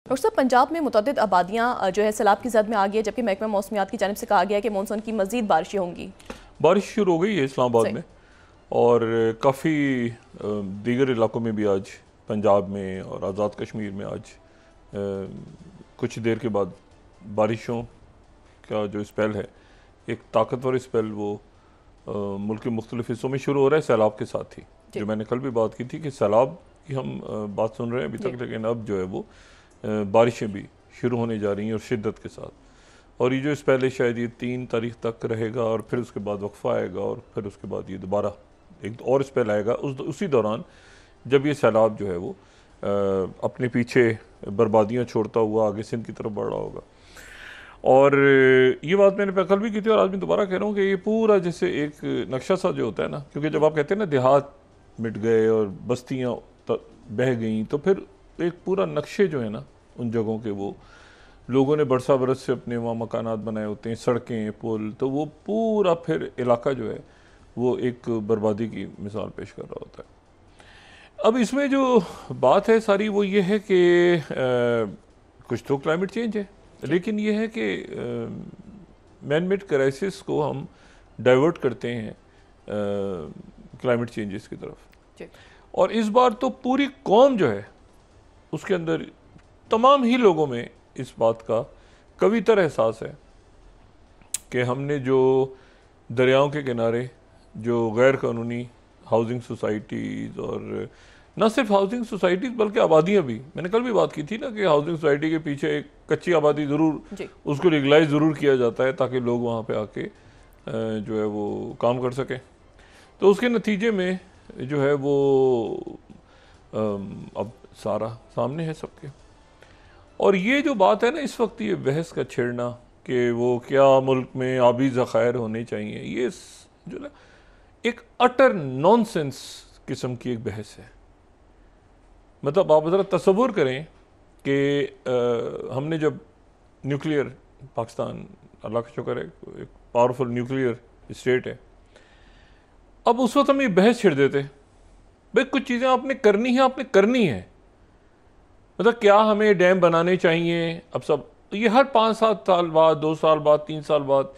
Doctor साहब, पंजाब में मुतअद्दिद आबादियाँ जो है सैलाब की जद में आ गई है, जबकि महकमा मौसमियात की जानिब से कहा गया है कि मानसून की मजीद बारिशें होंगी। बारिश शुरू हो गई है इस्लामाबाद सही। में और काफ़ी दीगर इलाकों में भी आज पंजाब में और आज़ाद कश्मीर में आज कुछ देर के बाद बारिशों का जो स्पेल है, एक ताकतवर स्पेल वो मुल्क के मुख्तलिफ हिस्सों में शुरू हो रहा है सैलाब के साथ ही। जो मैंने कल भी बात की थी कि सैलाब की हम बात सुन रहे हैं अभी तक, लेकिन अब जो है वो बारिशें भी शुरू होने जा रही हैं और शिद्दत के साथ। और ये जो स्पेल है शायद ये 3 तारीख तक रहेगा और फिर उसके बाद वक्फा आएगा और फिर उसके बाद ये दोबारा एक और स्पेल आएगा उसी दौरान, जब ये सैलाब जो है वो अपने पीछे बर्बादियाँ छोड़ता हुआ आगे सिंध की तरफ बढ़ रहा होगा। और ये बात मैंने कल भी की थी और आज मैं दोबारा कह रहा हूँ कि ये पूरा जैसे एक नक्शा सा जो होता है ना, क्योंकि जब आप कहते हैं ना देहात मिट गए और बस्तियाँ बह गई, तो फिर एक पूरा नक्शे जो है ना उन जगहों के, वो लोगों ने बरसा बरस से अपने वहाँ मकानात बनाए होते हैं, सड़कें, पुल, तो वो पूरा फिर इलाका जो है वो एक बर्बादी की मिसाल पेश कर रहा होता है। अब इसमें जो बात है सारी वो ये है कि कुछ तो क्लाइमेट चेंज है, लेकिन ये है कि मैन मेड क्राइसिस को हम डाइवर्ट करते हैं क्लाइमेट चेंजेस की तरफ। और इस बार तो पूरी कौम जो है उसके अंदर तमाम ही लोगों में इस बात का कवितर एहसास है कि हमने जो दरियाओं के किनारे जो गैर कानूनी हाउसिंग सोसाइटीज़, और न सिर्फ हाउसिंग सोसाइटीज़ बल्कि आबादियाँ भी, मैंने कल भी बात की थी ना कि हाउसिंग सोसाइटी के पीछे एक कच्ची आबादी ज़रूर, उसको लीगलाइज ज़रूर किया जाता है ताकि लोग वहाँ पे आके जो है वो काम कर सकें। तो उसके नतीजे में जो है वो अब सारा सामने है सबके। और ये जो बात है ना इस वक्त, ये बहस का छेड़ना कि वो क्या मुल्क में आबी ज़खायर होने चाहिए, ये जो ना एक अटर नॉनसेंस किस्म की एक बहस है। मतलब आप ज़रा तसव्वुर करें कि हमने जब न्यूक्लियर, पाकिस्तान अल्लाह का शुक्र है एक पावरफुल न्यूक्लियर स्टेट है, अब उस वक्त हम ये बहस छेड़ देते भाई कुछ चीज़ें आपने करनी है, आपने करनी है। मतलब क्या हमें डैम बनाने चाहिए, अब सब ये हर 5-7 साल बाद, 2 साल बाद, 3 साल बाद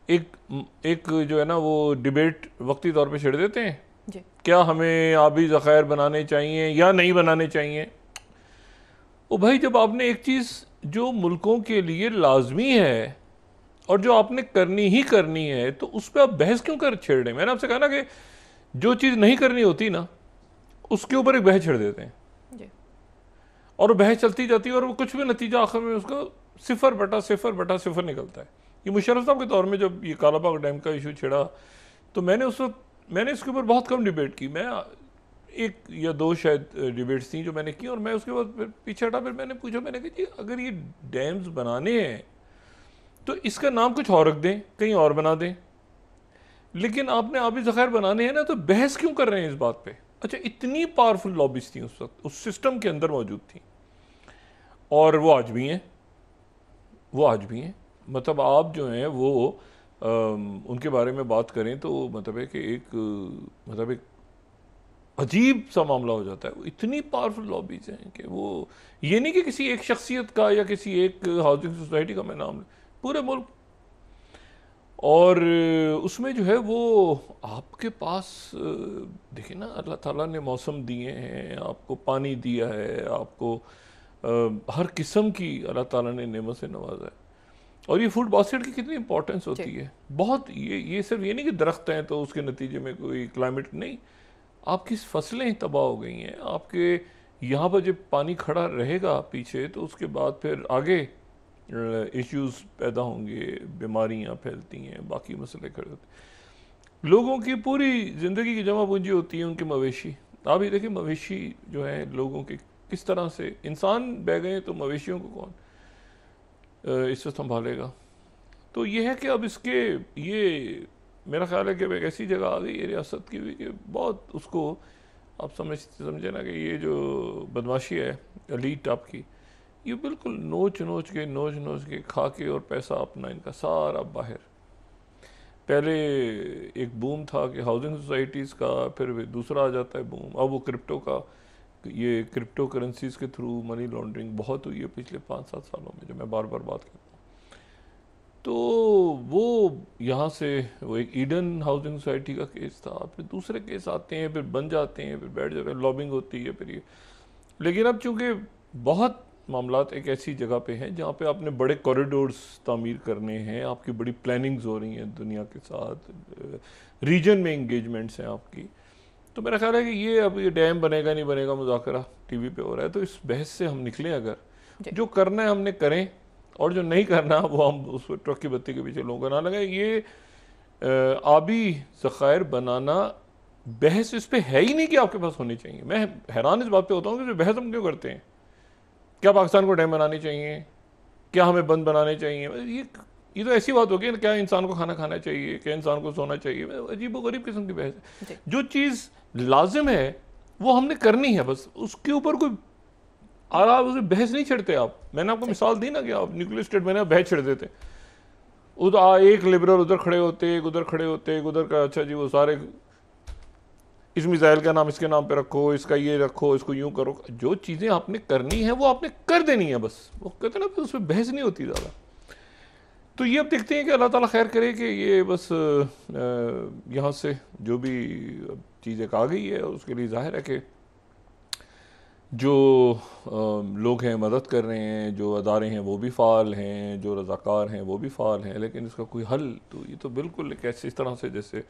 एक जो है ना वो डिबेट वक्ती तौर पे छेड़ देते हैं जी। क्या हमें आबी ज़खायर बनाने चाहिए या नहीं बनाने चाहिए। ओ भाई, जब आपने एक चीज़ जो मुल्कों के लिए लाजमी है और जो आपने करनी ही करनी है, तो उस पर आप बहस क्यों कर छेड़ रहे हैं। मैंने आपसे कहा ना कि जो चीज़ नहीं करनी होती ना उसके ऊपर एक बहस छेड़ देते हैं और वो बहस चलती जाती है और वो कुछ भी नतीजा आखिर में उसका 0/0/0 निकलता है। ये मुशर्रफ साहब के दौर में जब ये कालाबाग डैम का इशू छिड़ा, तो मैंने उस वक्त इसके ऊपर बहुत कम डिबेट की। मैं 1 या 2 शायद डिबेट्स थी जो मैंने की, और मैं उसके बाद फिर पीछे हटा, फिर मैंने पूछा, मैंने कहा जी अगर ये डैम्स बनाने हैं तो इसका नाम कुछ और रख दें, कहीं और बना दें, लेकिन आपने आबी ज़खायर बनाने हैं ना, तो बहस क्यों कर रहे हैं इस बात पे। अच्छा, इतनी पावरफुल लॉबीज थी उस वक्त, उस सिस्टम के अंदर मौजूद थी, और वो आज भी हैं, मतलब आप जो हैं वो उनके बारे में बात करें तो मतलब है कि एक अजीब सा मामला हो जाता है। वो इतनी पावरफुल लॉबीज हैं कि वो ये नहीं कि किसी एक शख्सियत का या किसी एक हाउसिंग सोसाइटी का मैं नाम, पूरे मुल्क। और उसमें जो है वो आपके पास देखिए ना, अल्लाह ताला ने मौसम दिए हैं, आपको पानी दिया है, आपको हर किस्म की अल्लाह ताला ने नेमत से नवाजा है। और ये फूड बास्केट की कितनी इंपॉर्टेंस होती है, बहुत। ये सिर्फ ये नहीं कि दरख्त हैं तो उसके नतीजे में कोई क्लाइमेट नहीं, आपकी फसलें तबाह हो गई हैं। आपके यहाँ पर जब पानी खड़ा रहेगा पीछे, तो उसके बाद फिर आगे इश्यूज पैदा होंगे, बीमारियाँ फैलती हैं, बाकी मसले खड़े होते हैं। लोगों की पूरी ज़िंदगी की जमा पूंजी होती है उनके मवेशी। आप ये देखिए मवेशी जो हैं लोगों के किस तरह से, इंसान बह गए तो मवेशियों को कौन इससे संभालेगा। तो ये है कि अब इसके ये मेरा ख्याल है कि एक ऐसी जगह आ गई है रियासत की भी कि बहुत उसको आप समझे ना कि ये जो बदमाशी है एलीट आपकी, ये बिल्कुल नोच नोच के खा के और पैसा अपना इनका सारा बाहर। पहले एक बूम था कि हाउसिंग सोसाइटीज़ का, फिर दूसरा आ जाता है बूम, अब वो क्रिप्टो का ये क्रिप्टो करेंसीज के थ्रू मनी लॉन्ड्रिंग बहुत हुई है पिछले 5-7 सालों में, जो मैं बार बार बात करता हूँ। तो वो यहाँ से वो एक ईडन हाउसिंग सोसाइटी का केस था, फिर दूसरे केस आते हैं, फिर बन जाते हैं, फिर बैठ जाते हैं, लॉबिंग होती है, फिर ये। लेकिन अब चूंकि बहुत मामलात एक ऐसी जगह पे हैं जहाँ पे आपने बड़े कॉरिडोर्स तामीर करने हैं, आपकी बड़ी प्लानिंग्स हो रही हैं दुनिया के साथ, रीजन में इंगेजमेंट्स हैं आपकी, तो मेरा ख्याल है कि ये अब ये डैम बनेगा नहीं बनेगा मुज़ाकरा टीवी पे हो रहा है, तो इस बहस से हम निकलें, अगर जो करना है हमने करें, और जो नहीं करना वो हम उस ट्रक की बत्ती के पीछे लोगों का ना लगे। ये आबी ज़खायर बनाना, बहस इस पे है ही नहीं कि आपके पास होनी चाहिए। मैं हैरान इस बात पे होता हूँ कि बहस हम क्यों करते हैं। क्या पाकिस्तान को डैम बनानी चाहिए, क्या हमें बंद बनाने चाहिए, ये तो ऐसी बात होगी, क्या इंसान को खाना खाना चाहिए, क्या इंसान को सोना चाहिए, अजीब व गरीब किस्म की बहस है। जो चीज़ लाजिम है वो हमने करनी है, बस उसके ऊपर कोई आप उसे बहस नहीं छेड़ते आप। मैंने आपको मिसाल दी ना कि आप न्यूक्लियर स्टेट में बहस छेड़ देते, उधर एक लिबरल उधर खड़े होते, एक उधर खड़े होते, एक उधर का, अच्छा जी वो सारे इस मिसाइल का नाम इसके नाम पे रखो, इसका ये रखो, इसको यूं करो। जो चीज़ें आपने करनी है वो आपने कर देनी है, बस। वो कहते हैं ना, उसमें बहस नहीं होती ज़्यादा। तो ये अब देखते हैं कि अल्लाह ताला खैर करे कि ये बस यहाँ से जो भी चीज़ एक आ गई है, उसके लिए जाहिर है कि जो लोग हैं मदद कर रहे हैं, जो अदारे हैं वो भी फ़ाल हैं, जो रज़ाकार हैं वो भी फ़ाल हैं, लेकिन इसका कोई हल, तो ये तो बिल्कुल एक ऐसे इस तरह से जैसे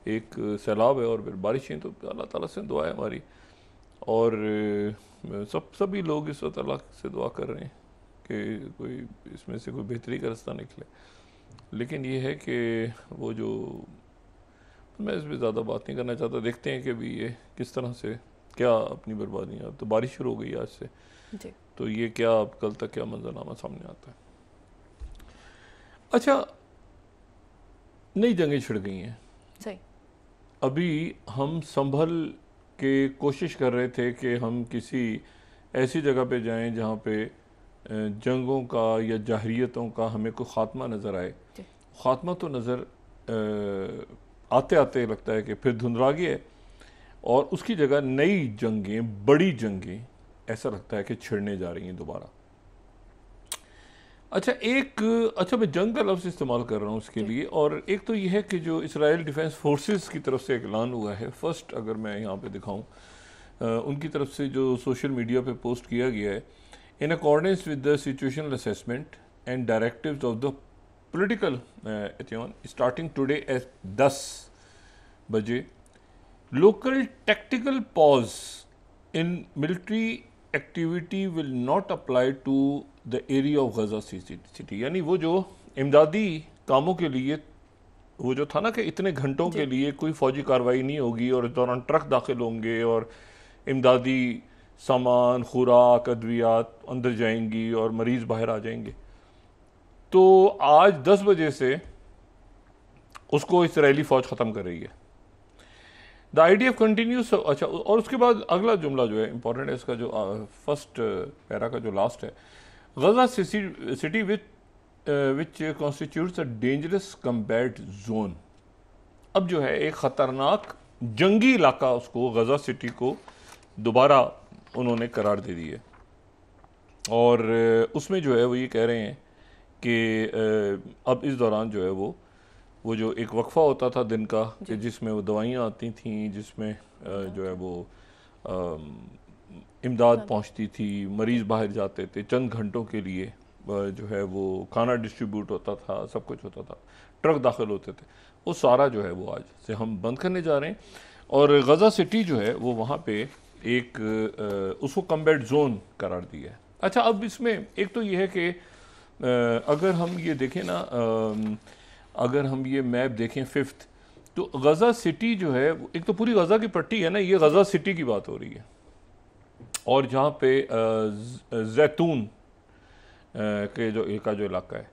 एक सैलाब है और फिर बारिशें, तो अल्लाह ताला से दुआ है हमारी, और सभी लोग इस वक्त अल्लाह से दुआ कर रहे हैं कि कोई इसमें से कोई बेहतरी का रास्ता निकले। लेकिन ये है कि वो जो, मैं इस पर ज़्यादा बात नहीं करना चाहता, देखते हैं कि भी ये किस तरह से क्या अपनी बर्बादियाँ। अब तो बारिश शुरू हो गई आज से जी। तो ये क्या अब कल तक क्या मंजरनामा सामने आता है। अच्छा, नई जंगें छिड़ गई हैं। सही। अभी हम संभल के कोशिश कर रहे थे कि हम किसी ऐसी जगह पे जाएं जहाँ पे जंगों का या जाहरियतों का हमें कोई ख़ात्मा नज़र आए। ख़ात्मा तो नज़र आते आते लगता है कि फिर धुंधला गया, और उसकी जगह नई जंगें, बड़ी जंगें ऐसा लगता है कि छिड़ने जा रही हैं दोबारा। अच्छा, मैं जंग का लफ्ज़ इस्तेमाल कर रहा हूँ उसके लिए, और एक तो ये है कि जो इसराइल डिफेंस फोर्सेस की तरफ से ऐलान हुआ है, फर्स्ट अगर मैं यहाँ पे दिखाऊँ, उनकी तरफ से जो सोशल मीडिया पे पोस्ट किया गया है, in accordance with the situational assessment and directives of the political एथियन स्टार्टिंग टुडे एट 10 बजे, local tactical pause in military activity will not apply to the area of Gaza city। यानी वो जो इमदादी कामों के लिए वो जो था ना कि इतने घंटों के लिए कोई फौजी कार्रवाई नहीं होगी, और इस दौरान ट्रक दाखिल होंगे और इमदादी सामान, खुराक, अद्वियात अंदर जाएंगी और मरीज़ बाहर आ जाएंगे। तो आज 10 बजे से उसको इसराइली फ़ौज ख़त्म कर रही है। The IDF continuous. अच्छा, और उसके बाद अगला जुमला जो है इंपॉर्टेंट है इसका, जो फर्स्ट पैरा का जो लास्ट है, Gaza city which constitutes a dangerous combat zone. अब जो है एक ख़तरनाक जंगी इलाका, उसको गजा सिटी को दोबारा उन्होंने करार दे दी है, और उसमें जो है वो ये कह रहे हैं कि अब इस दौरान जो है वो जो एक वक्फा होता था दिन का, कि जिसमें वो दवाइयाँ आती थीं, जिसमें जो है वो इमदाद पहुँचती थी, मरीज़ बाहर जाते थे, चंद घंटों के लिए जो है वो खाना डिस्ट्रीब्यूट होता था, सब कुछ होता था, ट्रक दाखिल होते थे, वो सारा जो है वो आज से हम बंद करने जा रहे हैं। और गजा सिटी जो है वो वहाँ पे एक उसको कम्बैट जोन करार दिया है। अच्छा, अब इसमें एक तो ये है कि अगर हम ये देखें ना, अगर हम ये मैप देखें 5th, तो गजा सिटी जो है, एक तो पूरी गजा की पट्टी है ना, ये गजा सिटी की बात हो रही है, और जहाँ पे जैतून के जो इलाका है,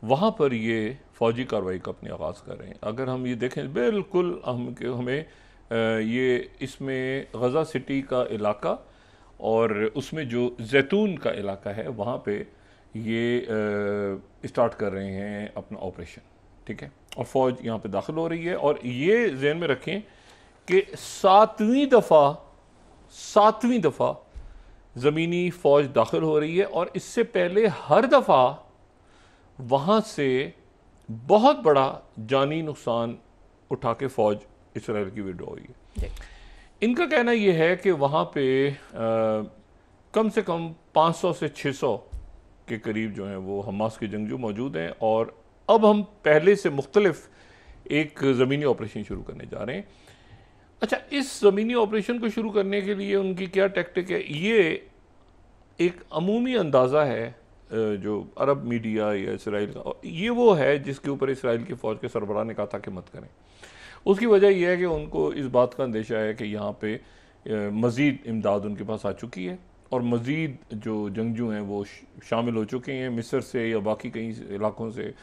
वहाँ पर ये फ़ौजी कार्रवाई का अपने आगाज़ कर रहे हैं। अगर हम ये देखें बिल्कुल हमें ये इसमें गजा सिटी का इलाका और उसमें जो जैतून का इलाका है, वहाँ पे ये स्टार्ट कर रहे हैं अपना ऑपरेशन, ठीक है, और फ़ौज यहाँ पे दाखिल हो रही है। और ये ज़हन में रखें कि 7वीं दफ़ा 7वीं दफ़ा ज़मीनी फ़ौज दाखिल हो रही है, और इससे पहले हर दफ़ा वहाँ से बहुत बड़ा जानी नुकसान उठा के फ़ौज इसराइल की विड्रॉ हुई है। इनका कहना यह है कि वहाँ पे कम से कम 500 से 600 के करीब जो हैं वो हमास के जंगजू मौजूद हैं, और अब हम पहले से मुख्तलिफ एक ज़मीनी ऑपरेशन शुरू करने जा रहे हैं। अच्छा, इस ज़मीनी ऑपरेशन को शुरू करने के लिए उनकी क्या टैक्टिक है, ये एक अमूमी अंदाज़ा है जो अरब मीडिया या इसराइल का, ये वो है जिसके ऊपर इसराइल की फ़ौज के सरबराह ने कहा था कि मत करें। उसकी वजह यह है कि उनको इस बात का अंदेशा है कि यहाँ पे मज़ीद इमदाद उनके पास आ चुकी है, और मज़ीद जो जंगजू हैं वो शामिल हो चुके हैं मिस्र से या बाकी कई इलाकों से,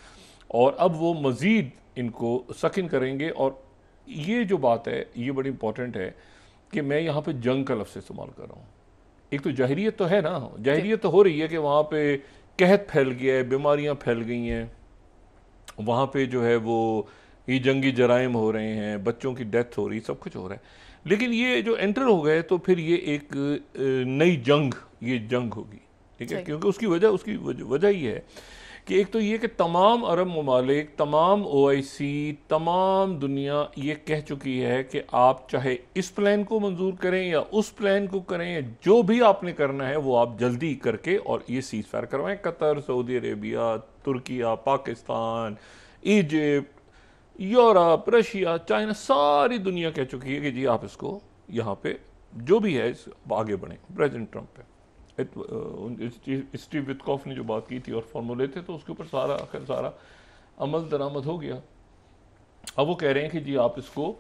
और अब वो मज़ीद इनको सकिन करेंगे। और ये जो बात है ये बड़ी इंपॉर्टेंट है कि मैं यहाँ पे जंग का लफ्ज़ इस्तेमाल कर रहा हूँ। एक तो जहरीत तो है ना, जहरीत तो हो रही है कि वहाँ पे कहत फैल गया है, बीमारियाँ फैल गई हैं, वहाँ पे जो है वो ये जंगी जराइम हो रहे हैं, बच्चों की डेथ हो रही, सब कुछ हो रहा है। लेकिन ये जो एंटर हो गए तो फिर ये एक नई जंग, ये जंग होगी, ठीक है, क्योंकि उसकी वजह ये है कि एक तो ये कि तमाम अरब ममालिक, तमाम OIC, तमाम दुनिया ये कह चुकी है कि आप चाहे इस प्लान को मंजूर करें या उस प्लान को करें, जो भी आपने करना है वो आप जल्दी करके और ये सीज फायर करवाएं। Qatar, Saudi Arabia, Türkiye, Pakistan, Egypt, Europe, Russia, China, सारी दुनिया कह चुकी है कि जी आप इसको यहाँ पे जो भी है आगे बढ़ें। प्रेसिडेंट ट्रंप पे स्टीव विटकॉफ ने जो बात की थी और फॉर्मूले थे, तो उसके ऊपर सारा अमल दरामद हो गया। अब वो कह रहे हैं कि जी आप इसको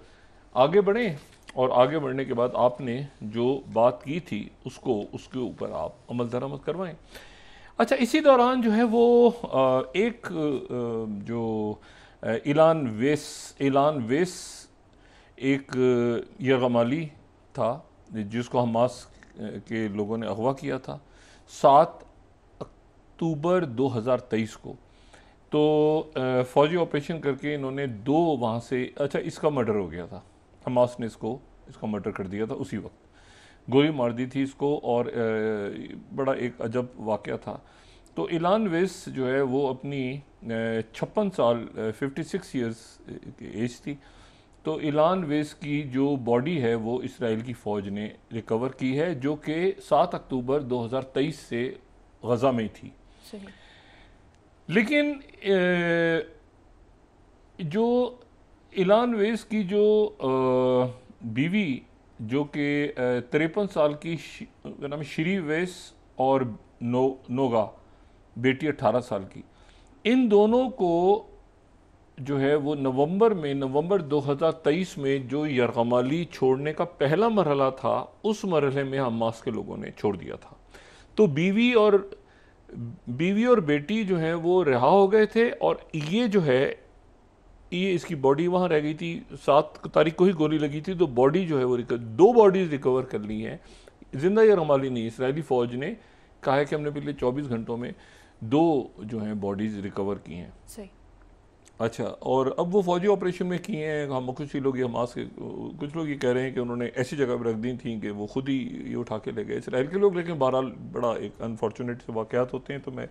आगे बढ़ें, और आगे बढ़ने के बाद आपने जो बात की थी उसके ऊपर आप अमल दरामद करवाएं। अच्छा, इसी दौरान जो है वो एक जो इलान वेस एक यरगमाली था जिसको हमास के लोगों ने अगवा किया था 7 अक्टूबर 2023 को। तो फौजी ऑपरेशन करके इन्होंने 2 वहाँ से, अच्छा इसका मर्डर हो गया था, हमास ने इसका मर्डर कर दिया था, उसी वक्त गोली मार दी थी इसको, और बड़ा एक अजब वाक़या था। तो इलान वेस जो है वो अपनी 56 साल 56 ईयर्स की एज थी। तो इलान वेस की जो बॉडी है वो इसराइल की फ़ौज ने रिकवर की है, जो कि 7 अक्टूबर 2023 से गज़ा में थी। सही। लेकिन जो इलान वेस की जो बीवी जो कि 53 साल की नाम श्री वेस, और नोगा बेटी 18 साल की, इन दोनों को जो है वो नवंबर 2023 में जो यरगमाली छोड़ने का पहला मरहला था, उस मरहले में हमास के लोगों ने छोड़ दिया था। तो बीवी और बेटी जो है वो रिहा हो गए थे, और ये जो है ये इसकी बॉडी वहाँ रह गई थी। 7 तारीख को ही गोली लगी थी, तो बॉडी जो है वो 2 बॉडीज रिकवर कर ली हैं। जिंदा यरगमाली नहीं, इसराइली फ़ौज ने कहा है कि हमने पिछले 24 घंटों में 2 जो हैं बॉडीज़ रिकवर की हैं। सही। अच्छा, और अब वो फौजी ऑपरेशन में किए हैं। हम कुछ लोग ये हमास के कुछ लोग ये कह रहे हैं कि उन्होंने ऐसी जगह पर रख दी थी कि वो खुद ही ये उठा के ले गए इसराइल के लोग। लेकिन बहरहाल बड़ा एक अनफॉर्चुनेट से वाक़यात होते हैं, तो मैं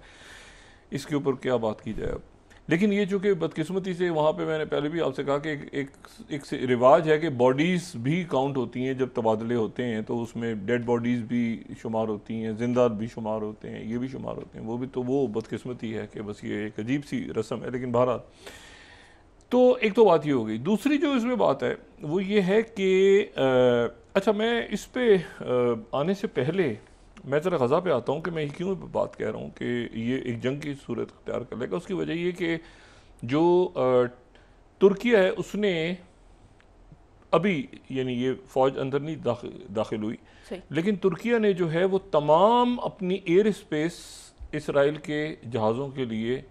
इसके ऊपर क्या बात की जाए अब। लेकिन ये चूँकि बदकिस्मती से वहाँ पे मैंने पहले भी आपसे कहा कि एक रिवाज है कि बॉडीज़ भी काउंट होती हैं जब तबादले होते हैं, तो उसमें डेड बॉडीज़ भी शुमार होती हैं, जिंदा भी शुमार होते हैं, ये भी शुमार होते हैं। वो भी तो वो बदकिस्मती है कि बस ये एक अजीब सी रस्म है। लेकिन बहरहाल तो एक तो बात ये हो गई। दूसरी जो इसमें बात है वो ये है कि अच्छा, मैं इस पे आने से पहले मैं ज़रा गज़ा पे आता हूँ कि मैं क्यों बात कह रहा हूँ कि ये एक जंग की सूरत अख्तियार कर लेगा। उसकी वजह ये कि जो तुर्किया है उसने अभी, यानी ये फ़ौज अंदर नहीं दाखिल हुई, लेकिन तुर्किया ने जो है वो तमाम अपनी एयर स्पेस इसराइल के जहाज़ों के लिए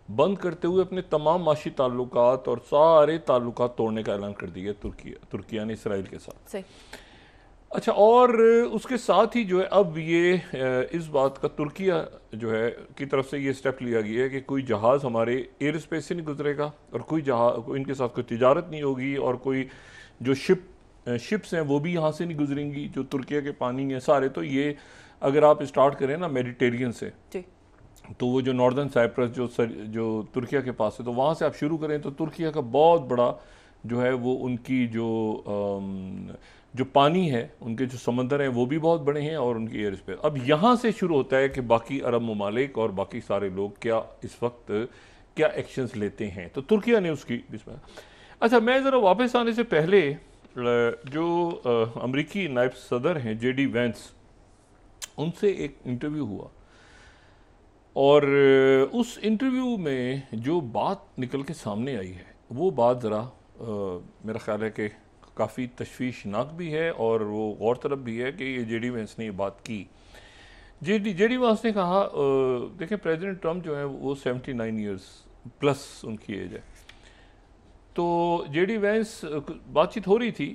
बंद करते हुए अपने तमाम माशी ताल्लुकात और सारे ताल्लुकात तोड़ने का ऐलान कर दिया तुर्किया ने इसराइल के साथ। अच्छा, और उसके साथ ही जो है अब ये इस बात का तुर्किया जो है की तरफ से ये स्टेप लिया गया है कि कोई जहाज़ हमारे एयर स्पेस से नहीं गुजरेगा, और कोई जहाज़ इनके साथ कोई तिजारत नहीं होगी, और कोई जो शिप शिप्स हैं वो भी यहाँ से नहीं गुजरेंगी, जो तुर्किया के पानी है सारे। तो ये अगर आप स्टार्ट करें ना मेडिटेरियन से, जी। तो वो जो नॉर्दर्न साइप्रस जो तुर्किया के पास है, तो वहाँ से आप शुरू करें तो तुर्किया का बहुत बड़ा जो है वो उनकी जो पानी है, उनके जो समंदर हैं वो भी बहुत बड़े हैं, और उनकी एयर स्पेस। अब यहाँ से शुरू होता है कि बाकी अरब ममालिक और बाकी सारे लोग क्या इस वक्त क्या एक्शंस लेते हैं। तो तुर्किया ने उसकी इसमें। अच्छा, मैं ज़रा वापस आने से पहले जो अमरीकी नायब सदर हैं JD वैंस, उनसे एक इंटरव्यू हुआ, और उस इंटरव्यू में जो बात निकल के सामने आई है वो बात ज़रा मेरा ख्याल है कि काफ़ी तशवीशनाक भी है, और वो गौरतलब भी है कि ये JD वैंस ने ये बात की। JD वैंस ने कहा, देखें प्रेसिडेंट ट्रम्प जो है वो 79 ईयर्स प्लस उनकी एज है। तो JD वैंस बातचीत हो रही थी,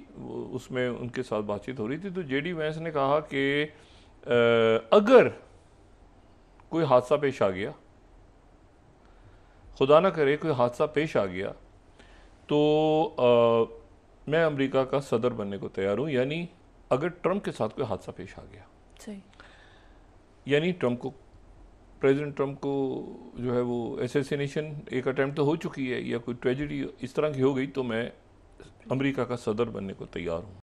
उसमें उनके साथ बातचीत हो रही थी, तो JD वैंस ने कहा कि अगर कोई हादसा पेश आ गया, खुदा ना करे कोई हादसा पेश आ गया, तो मैं अमेरिका का सदर बनने को तैयार हूँ। यानी अगर ट्रम्प के साथ कोई हादसा पेश आ गया, सही, यानी प्रेसिडेंट ट्रम्प को जो है वो एसेसिनेशन एक अटैम्प्ट तो हो चुकी है, या कोई ट्रेजेडी इस तरह की हो गई, तो मैं अमेरिका का सदर बनने को तैयार हूँ।